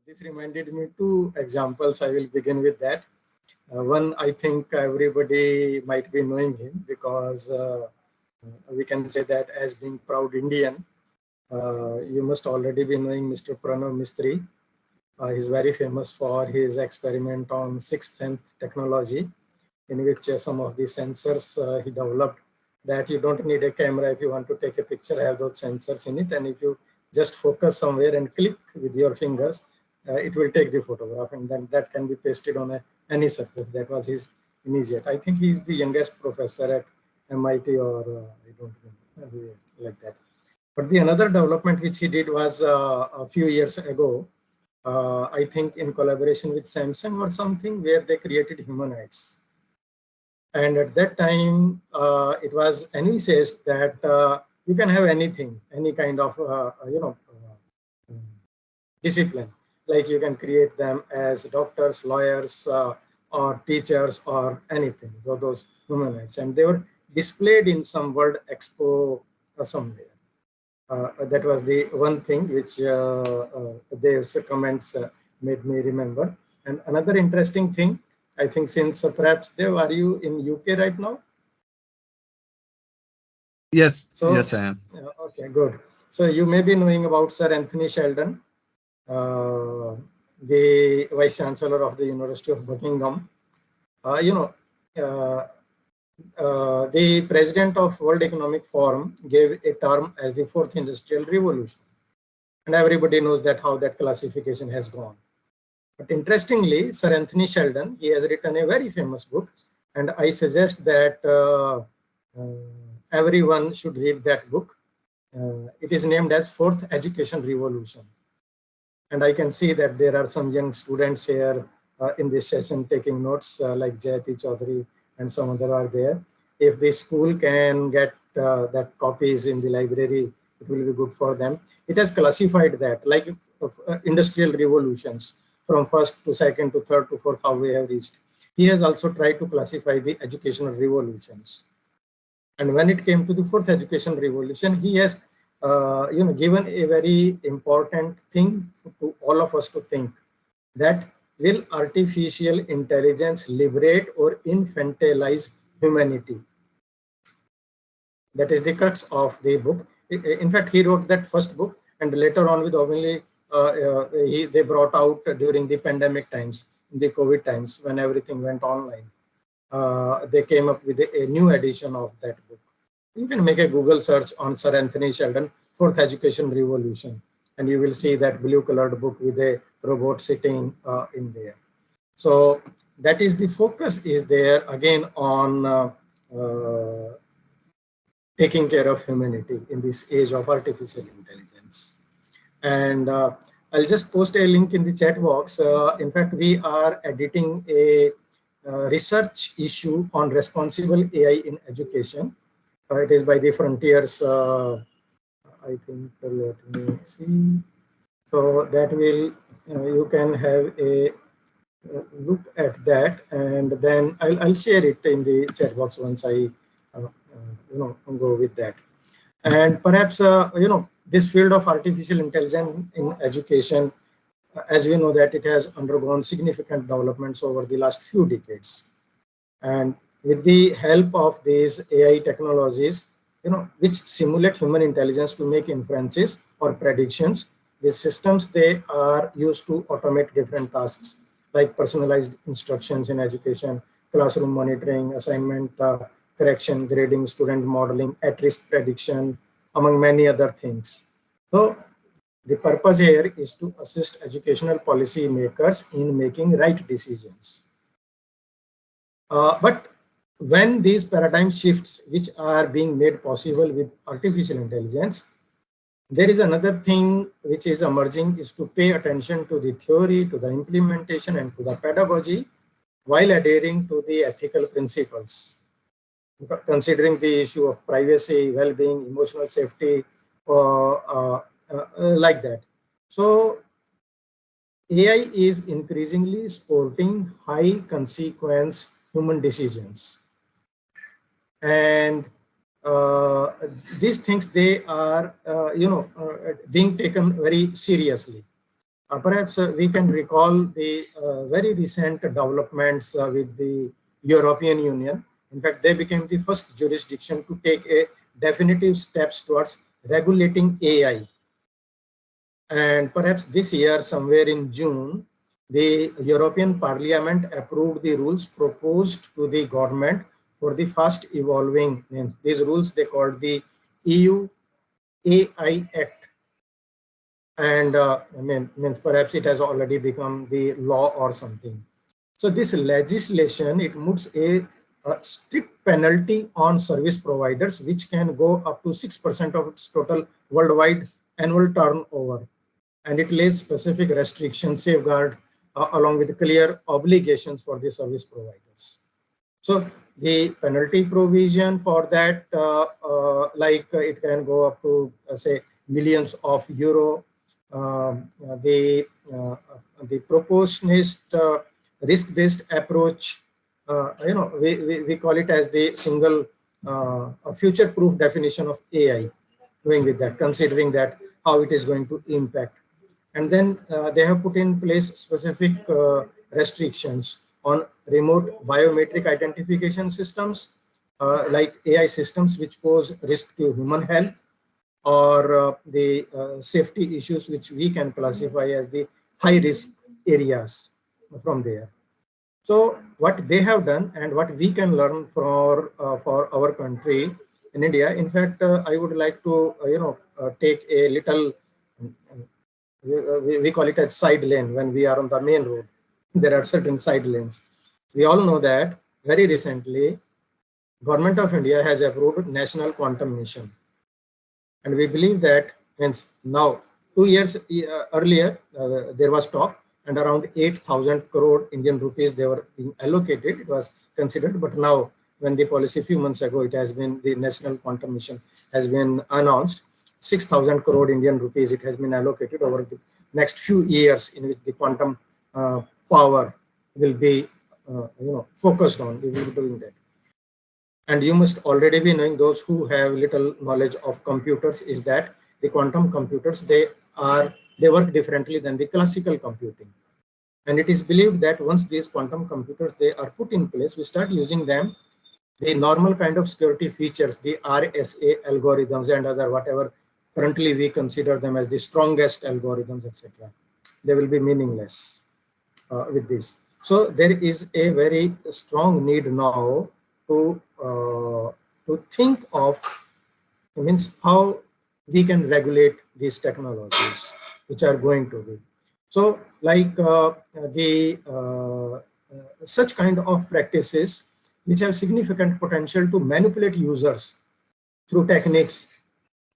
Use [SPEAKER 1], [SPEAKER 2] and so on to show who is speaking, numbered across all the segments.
[SPEAKER 1] This reminded me two examples. I will begin with that. One, I think everybody might be knowing him because we can say that as being proud Indian, you must already be knowing Mr. Pranav Mistry. He's very famous for his experiment on sixth sense technology, in which some of the sensors he developed that you don't need a camera if you want to take a picture, have those sensors in it, and if you just focus somewhere and click with your fingers, it will take the photograph, and then that can be pasted on any surface. That was his immediate. I think he's the youngest professor at MIT, or I don't know, like that. But the another development which he did was a few years ago, I think in collaboration with Samsung or something, where they created humanoids. And at that time, it was Anil says that you can have anything, any kind of discipline. Like you can create them as doctors, lawyers, or teachers, or anything. So those humanoids, and they were displayed in some World Expo somewhere. That was the one thing which their comments made me remember. And another interesting thing, I think, since perhaps Dev, are you in UK right now?
[SPEAKER 2] Yes,
[SPEAKER 1] So,
[SPEAKER 2] yes, I am.
[SPEAKER 1] okay, good. So you may be knowing about Sir Anthony Sheldon, uh, the Vice Chancellor of the University of Buckingham. You know, uh, the President of World Economic Forum gave a term as the fourth industrial revolution. And everybody knows that how that classification has gone. But interestingly, Sir Anthony Sheldon, he has written a very famous book, and I suggest that everyone should read that book. It is named as Fourth Education Revolution. And I can see that there are some young students here in this session taking notes, like Jayatee, Choudhury, and some other are there. If the school can get that copies in the library, it will be good for them. It has classified that like industrial revolutions from first to second to third to fourth, how we have reached. He has also tried to classify the educational revolutions. And when it came to the fourth education revolution, he has given a very important thing to all of us to think, that will artificial intelligence liberate or infantilize humanity? That is the crux of the book. In fact, he wrote that first book, and later on, with only they brought out during the pandemic times, the COVID times, when everything went online. They came up with a new edition of that book. You can make a Google search on Sir Anthony Sheldon, Fourth Education Revolution, and you will see that blue-colored book with a robot sitting in there. So that is the focus is there again on taking care of humanity in this age of artificial intelligence. And I'll just post a link in the chat box. In fact, we are editing a research issue on responsible AI in education. It is by the Frontiers, I think, let me see. So that will, you can have a look at that, and then I'll share it in the chat box once I, go with that. And perhaps, this field of artificial intelligence in education, as we know that it has undergone significant developments over the last few decades. And with the help of these AI technologies, which simulate human intelligence to make inferences or predictions, these systems, they are used to automate different tasks like personalized instructions in education, classroom monitoring, assignment correction, grading, student modeling, at-risk prediction, among many other things. So the purpose here is to assist educational policy makers in making right decisions. But when these paradigm shifts, which are being made possible with artificial intelligence, there is another thing which is emerging, is to pay attention to the theory, to the implementation, and to the pedagogy, while adhering to the ethical principles, considering the issue of privacy, well-being, emotional safety, like that. So AI is increasingly supporting high consequence human decisions. And uh, these things, they are being taken very seriously. Perhaps we can recall the very recent developments with the European Union. In fact, they became the first jurisdiction to take a definitive steps towards regulating AI. And perhaps this year, somewhere in June, the European Parliament approved the rules proposed to the government for the fast evolving. These rules they called the EU AI Act, and means perhaps it has already become the law or something. So this legislation, it puts a strict penalty on service providers, which can go up to 6% of its total worldwide annual turnover. And it lays specific restrictions, safeguard, along with clear obligations for the service providers. So the penalty provision for that, it can go up to say millions of euro. The proportionate risk-based approach, we call it as the single future-proof definition of AI. Doing with that, considering that how it is going to impact, and then they have put in place specific restrictions on remote biometric identification systems, like AI systems which pose risk to human health, or the safety issues which we can classify as the high risk areas from there. So what they have done and what we can learn for our country in India. In fact, I would like to take a little, we call it a side lane when we are on the main road. There are certain side lanes. We all know that very recently, Government of India has approved National Quantum Mission. And we believe that hence now 2 years earlier, there was talk, and around 8,000 crore Indian rupees they were being allocated. It was considered, but now when the policy a few months ago, it has been the National Quantum Mission has been announced. 6,000 crore Indian rupees it has been allocated over the next few years, in which the quantum power will be focused on. We will be doing that. And you must already be knowing, those who have little knowledge of computers, is that the quantum computers, they work differently than the classical computing. And it is believed that once these quantum computers they are put in place, we start using them, the normal kind of security features, the RSA algorithms and other whatever currently we consider them as the strongest algorithms, etc. They will be meaningless with this. So there is a very strong need now to think of, means how we can regulate these technologies which are going to be. So like such kind of practices which have significant potential to manipulate users through techniques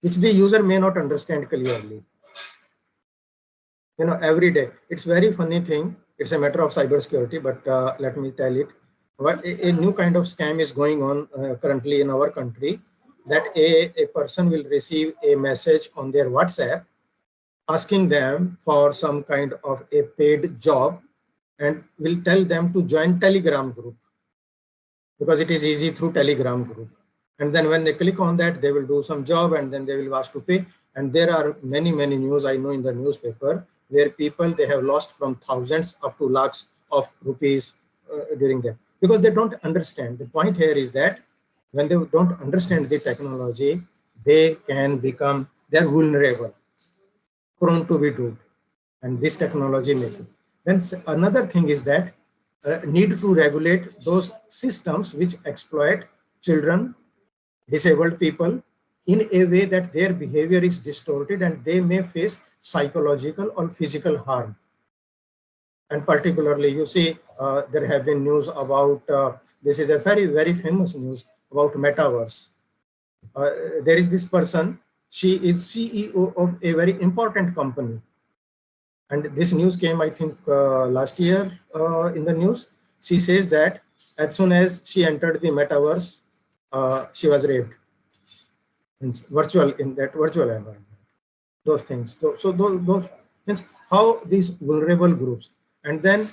[SPEAKER 1] which the user may not understand clearly. Every day. It's very funny thing. It's a matter of cybersecurity, but let me tell it. What a new kind of scam is going on currently in our country, that a person will receive a message on their WhatsApp asking them for some kind of a paid job, and will tell them to join Telegram group because it is easy through Telegram group. And then when they click on that, they will do some job, and then they will ask to pay. And there are many news I know in the newspaper where people, they have lost from thousands up to lakhs of rupees during that, because they don't understand. The point here is that when they don't understand the technology, they are vulnerable, prone to be duped, and this technology makes it. Then another thing is that need to regulate those systems which exploit children, disabled people, in a way that their behavior is distorted and they may face psychological or physical harm. And particularly, you see, there have been news about, this is a very famous news about metaverse. There is this person, she is CEO of a very important company. And this news came, I think, last year in the news. She says that as soon as she entered the metaverse, she was raped. In that virtual environment. Those things. So those means how these vulnerable groups. And then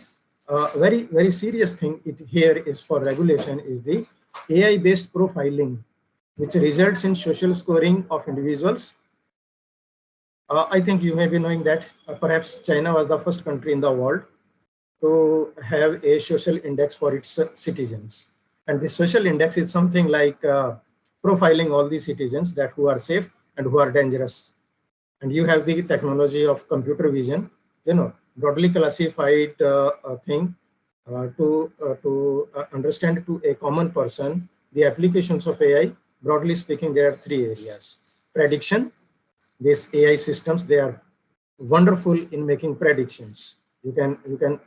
[SPEAKER 1] very serious thing here is for regulation is the AI-based profiling, which results in social scoring of individuals, I think you may be knowing that perhaps China was the first country in the world to have a social index for its citizens. And the social index is something like profiling all the citizens, that who are safe and who are dangerous. And you have the technology of computer vision, broadly classified thing to understand to a common person the applications of AI. Broadly speaking, there are three areas: prediction. These AI systems, they are wonderful in making predictions. You can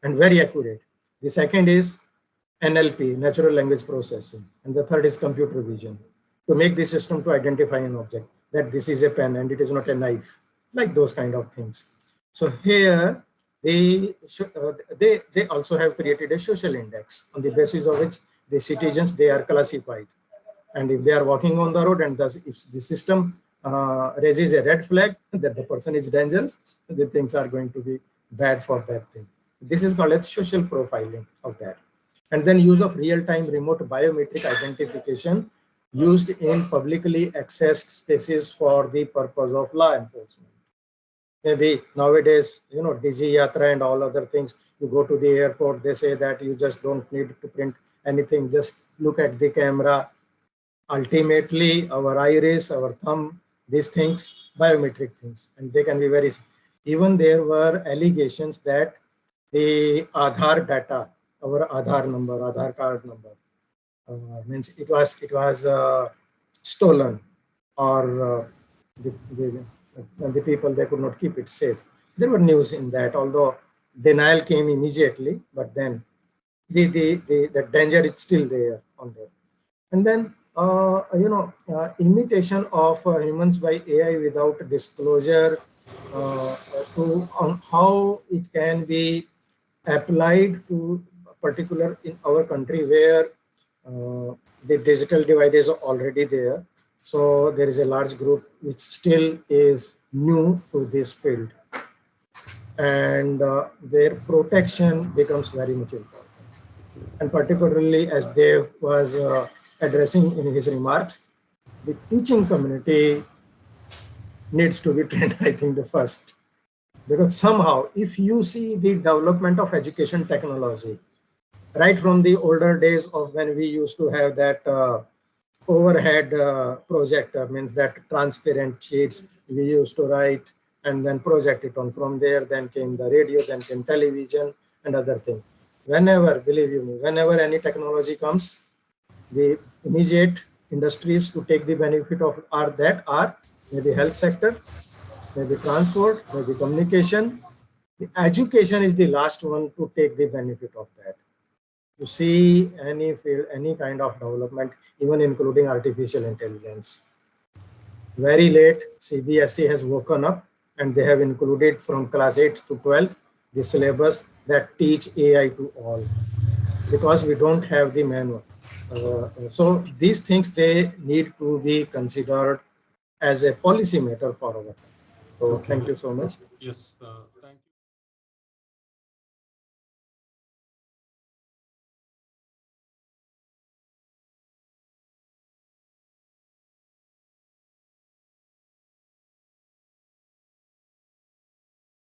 [SPEAKER 1] and very accurate. The second is NLP, natural language processing, and the third is computer vision, to make the system to identify an object, that this is a pen and it is not a knife, like those kind of things. So here they also have created a social index on the basis of which the citizens, they are classified. And if they are walking on the road and thus if the system raises a red flag that the person is dangerous, the things are going to be bad for that thing. This is called as social profiling of that. And then use of real-time remote biometric identification used in publicly accessed spaces for the purpose of law enforcement. Maybe nowadays, Digi Yatra and all other things, you go to the airport, they say that you just don't need to print anything, just look at the camera. Ultimately, our iris, our thumb, these things, biometric things, and they can be very. Even there were allegations that the Aadhaar data, our Aadhaar number, Aadhaar card number, means it was stolen, or the, the people, they could not keep it safe. There were news in that, although denial came immediately, but then the danger is still there on there. And then imitation of humans by AI without disclosure, to on how it can be applied to particular in our country where the digital divide is already there. So there is a large group which still is new to this field, and their protection becomes very much important. And particularly, as Dev was addressing in his remarks, the teaching community needs to be trained, I think, the first. Because somehow, if you see the development of education technology, right from the older days of when we used to have that overhead projector, means that transparent sheets we used to write and then project it on. From there, then came the radio, then came television and other thing. Whenever, believe you me, whenever any technology comes, the immediate industries to take the benefit of are maybe health sector, maybe transport, maybe communication. The education is the last one to take the benefit of that. You see any field, any kind of development, even including artificial intelligence. Very late, CBSE has woken up and they have included from class 8 to 12 the syllabus that teach AI to all, because we don't have the manual. So these things, they need to be considered as a policy matter for our country. So
[SPEAKER 2] Okay.
[SPEAKER 1] thank you so much.
[SPEAKER 2] Yes. Thank